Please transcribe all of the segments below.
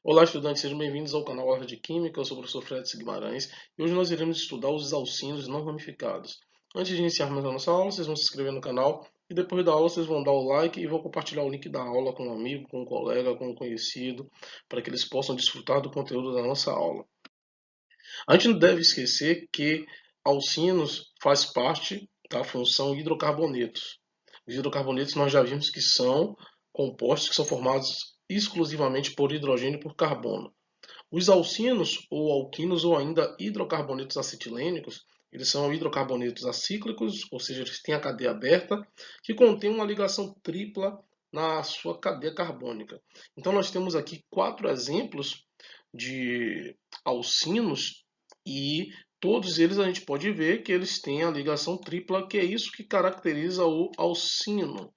Olá, estudantes, sejam bem-vindos ao canal Aula de Química. Eu sou o professor Fred Guimarães e hoje nós iremos estudar os alcinos não ramificados. Antes de iniciarmos a nossa aula, vocês vão se inscrever no canal e depois da aula vocês vão dar o like e vão compartilhar o link da aula com um amigo, com um colega, com um conhecido, para que eles possam desfrutar do conteúdo da nossa aula. A gente não deve esquecer que alcinos faz parte da função hidrocarbonetos. Os hidrocarbonetos nós já vimos que são compostos que são formados exclusivamente por hidrogênio e por carbono. Os alcinos ou alquinos ou ainda hidrocarbonetos acetilênicos, eles são hidrocarbonetos acíclicos, ou seja, eles têm a cadeia aberta, que contém uma ligação tripla na sua cadeia carbônica. Então nós temos aqui 4 exemplos de alcinos e todos eles a gente pode ver que eles têm a ligação tripla, que é isso que caracteriza o alcino,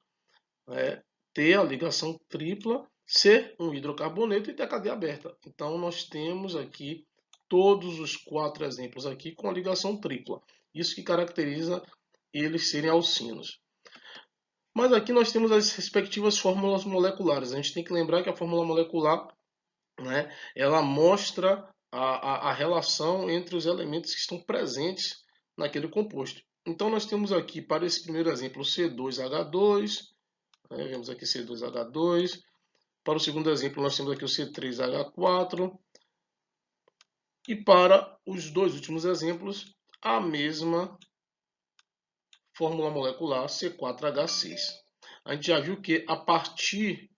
né? Ter a ligação tripla, ser um hidrocarboneto e ter a cadeia aberta. Então nós temos aqui todos os 4 exemplos aqui com a ligação tripla. Isso que caracteriza eles serem alcinos. Mas aqui nós temos as respectivas fórmulas moleculares. A gente tem que lembrar que a fórmula molecular, né, ela mostra a relação entre os elementos que estão presentes naquele composto. Então nós temos aqui, para esse primeiro exemplo, C2H2, vemos aqui C2H2. Para o segundo exemplo, nós temos aqui o C3H4. E para os dois últimos exemplos, a mesma fórmula molecular C4H6. A gente já viu que a partir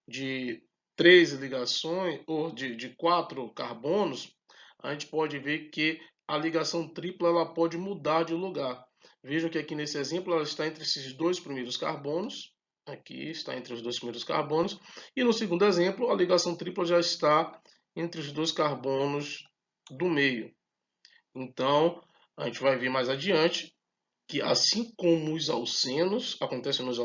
de 3 ligações, ou de 4 carbonos, a gente pode ver que a ligação tripla ela pode mudar de lugar. Vejam que aqui nesse exemplo ela está entre esses dois primeiros carbonos. Aqui está entre os dois primeiros carbonos. E no segundo exemplo, a ligação tripla já está entre os dois carbonos do meio. Então, a gente vai ver mais adiante que, assim como os alcenos, acontece nos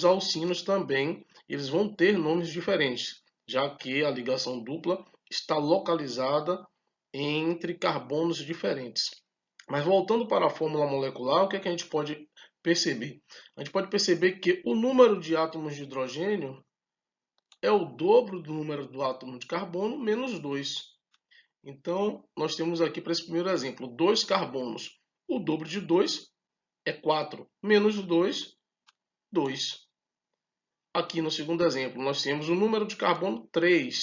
alcinos também eles vão ter nomes diferentes, já que a ligação dupla está localizada entre carbonos diferentes. Mas voltando para a fórmula molecular, o que é que a gente pode perceber? A gente pode perceber que o número de átomos de hidrogênio é o dobro do número do átomo de carbono menos 2. Então, nós temos aqui para esse primeiro exemplo, 2 carbonos. O dobro de 2 é 4, menos 2, 2. Aqui no segundo exemplo, nós temos o número de carbono 3.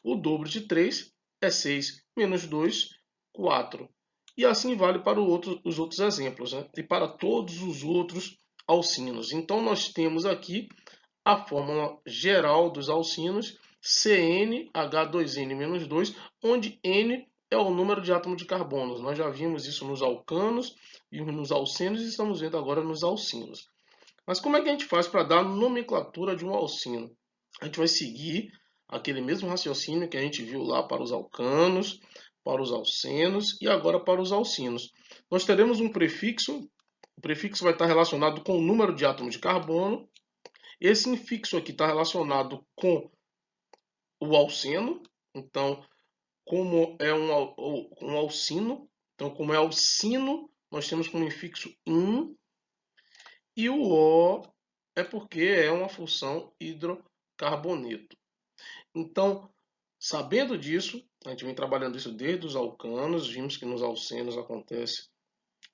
O dobro de 3 é 6, menos 2, 4. E assim vale para os outros exemplos, né? E para todos os outros alcinos. Então, nós temos aqui a fórmula geral dos alcinos, CnH2n-2, onde N é o número de átomos de carbono. Nós já vimos isso nos alcanos e nos alcenos e estamos vendo agora nos alcinos. Mas como é que a gente faz para dar a nomenclatura de um alcino? A gente vai seguir aquele mesmo raciocínio que a gente viu lá para os alcanos, para os alcenos e agora para os alcinos. Nós teremos um prefixo, o prefixo vai estar relacionado com o número de átomos de carbono. Esse infixo aqui está relacionado com o alceno, então, como é um alcino, então, como é alcino, nós temos como infixo in, e o O é porque é uma função hidrocarboneto. Então, sabendo disso, a gente vem trabalhando isso desde os alcanos, vimos que nos alcenos acontece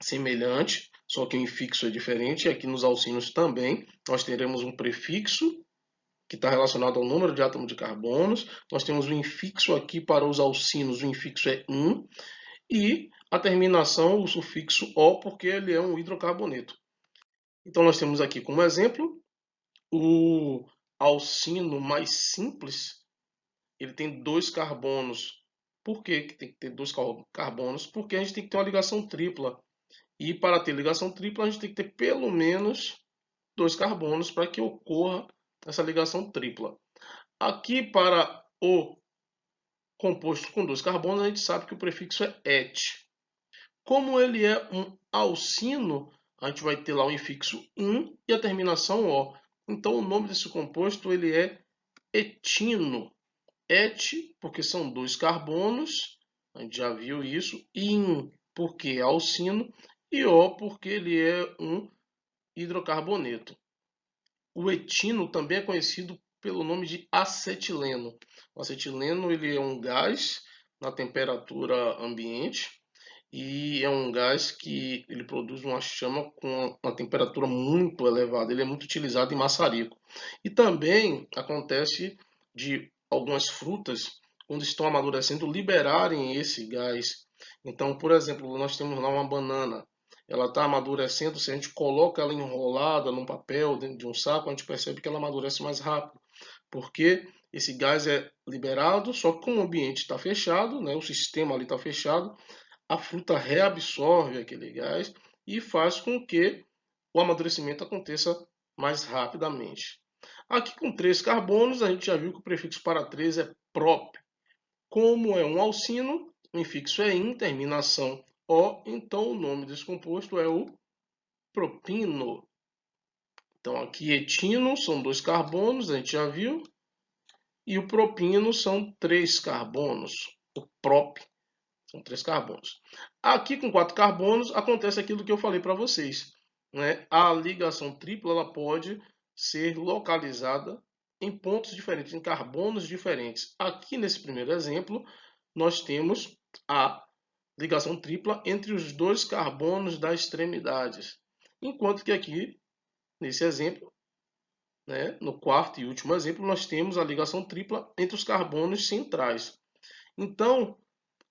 semelhante, só que o infixo é diferente, e aqui nos alcinos também nós teremos um prefixo que está relacionado ao número de átomos de carbonos. Nós temos o infixo aqui para os alcinos, o infixo é in, e a terminação, o sufixo O, porque ele é um hidrocarboneto. Então nós temos aqui como exemplo o alcino mais simples, ele tem 2 carbonos. Por que tem que ter 2 carbonos? Porque a gente tem que ter uma ligação tripla. E para ter ligação tripla, a gente tem que ter pelo menos 2 carbonos para que ocorra essa ligação tripla. Aqui para o composto com 2 carbonos, a gente sabe que o prefixo é et. Como ele é um alcino, a gente vai ter lá o infixo in e a terminação O. Então o nome desse composto ele é etino. Et, porque são 2 carbonos, a gente já viu isso. In, porque é alcino. E O, porque ele é um hidrocarboneto. O etino também é conhecido pelo nome de acetileno. O acetileno ele é um gás na temperatura ambiente e é um gás que ele produz uma chama com uma temperatura muito elevada. Ele é muito utilizado em maçarico. E também acontece de algumas frutas, quando estão amadurecendo, liberarem esse gás. Então, por exemplo, nós temos lá uma banana. Ela está amadurecendo, se a gente coloca ela enrolada num papel, dentro de um saco, a gente percebe que ela amadurece mais rápido. Porque esse gás é liberado, só que como o ambiente está fechado, né, o sistema ali está fechado, a fruta reabsorve aquele gás e faz com que o amadurecimento aconteça mais rapidamente. Aqui com 3 carbonos, a gente já viu que o prefixo para 3 é prop. Como é um alcino, o infixo é in, terminação O, então o nome desse composto é o propino. Então aqui etino são 2 carbonos, a gente já viu, e o propino são 3 carbonos. O prop são 3 carbonos. Aqui com 4 carbonos acontece aquilo que eu falei para vocês, né? A ligação tripla ela pode ser localizada em pontos diferentes, em carbonos diferentes. Aqui nesse primeiro exemplo, nós temos a ligação tripla entre os 2 carbonos das extremidades. Enquanto que aqui, nesse exemplo, né, no quarto e último exemplo, nós temos a ligação tripla entre os carbonos centrais. Então,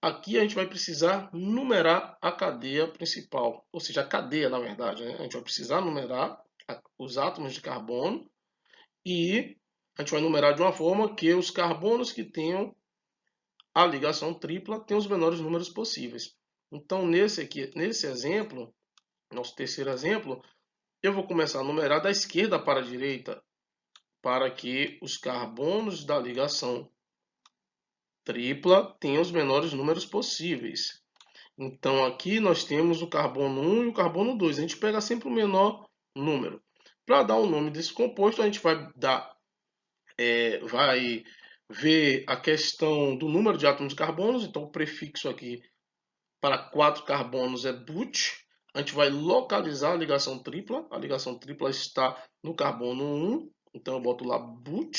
aqui a gente vai precisar numerar a cadeia principal, ou seja, a cadeia, na verdade, né? A gente vai precisar numerar os átomos de carbono e a gente vai numerar de uma forma que os carbonos que tenham a ligação tripla tenham os menores números possíveis. Então, nesse exemplo, nosso terceiro exemplo, eu vou começar a numerar da esquerda para a direita, para que os carbonos da ligação tripla tenham os menores números possíveis. Então aqui nós temos o carbono 1 e o carbono 2. A gente pega sempre o menor número. Para dar o nome desse composto, a gente vai ver a questão do número de átomos de carbonos. Então o prefixo aqui para 4 carbonos é but. A gente vai localizar a ligação tripla. A ligação tripla está no carbono 1. Então eu boto lá but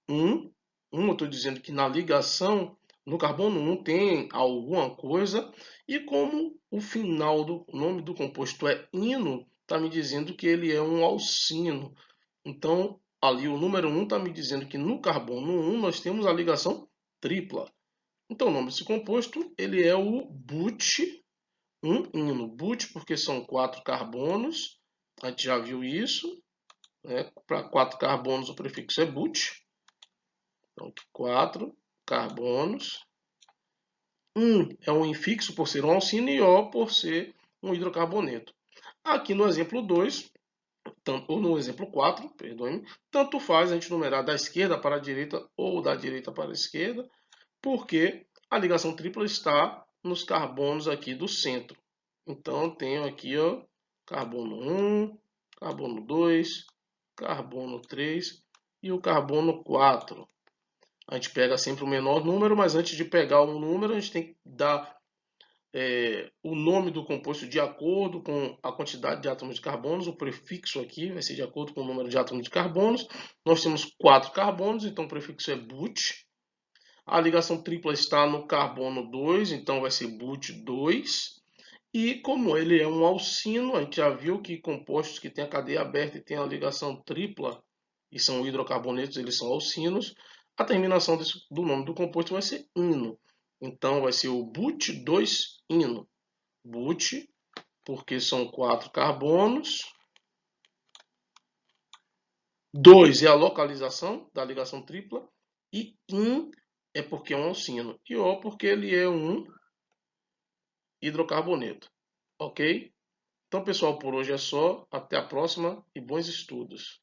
1. Eu estou dizendo que na ligação no carbono 1 tem alguma coisa. E como o final do nome do composto é ino, está me dizendo que ele é um alcino. Então, ali o número 1 está me dizendo que no carbono 1 nós temos a ligação tripla. Então, o nome desse composto ele é o but-1-ino. But porque são 4 carbonos. A gente já viu isso. Né? Para 4 carbonos o prefixo é but. Então, 4 carbonos. É um infixo por ser um alcino e O por ser um hidrocarboneto. Aqui no exemplo 2, ou no exemplo 4, perdoe-me, tanto faz a gente numerar da esquerda para a direita ou da direita para a esquerda, porque a ligação tripla está nos carbonos aqui do centro. Então, eu tenho aqui ó, carbono 1, carbono 2, carbono 3 e o carbono 4. A gente pega sempre o menor número, mas antes de pegar o número, a gente tem que dar o nome do composto de acordo com a quantidade de átomos de carbonos. O prefixo aqui vai ser de acordo com o número de átomos de carbonos. Nós temos 4 carbonos, então o prefixo é but. A ligação tripla está no carbono 2, então vai ser but 2. E como ele é um alcino, a gente já viu que compostos que têm a cadeia aberta e têm a ligação tripla e são hidrocarbonetos, eles são alcinos. A terminação do nome do composto vai ser ino. Então vai ser o but2-ino. But, porque são 4 carbonos. 2 é a localização da ligação tripla. E in é porque é um alcino. E O porque ele é um hidrocarboneto. Ok? Então, pessoal, por hoje é só. Até a próxima e bons estudos.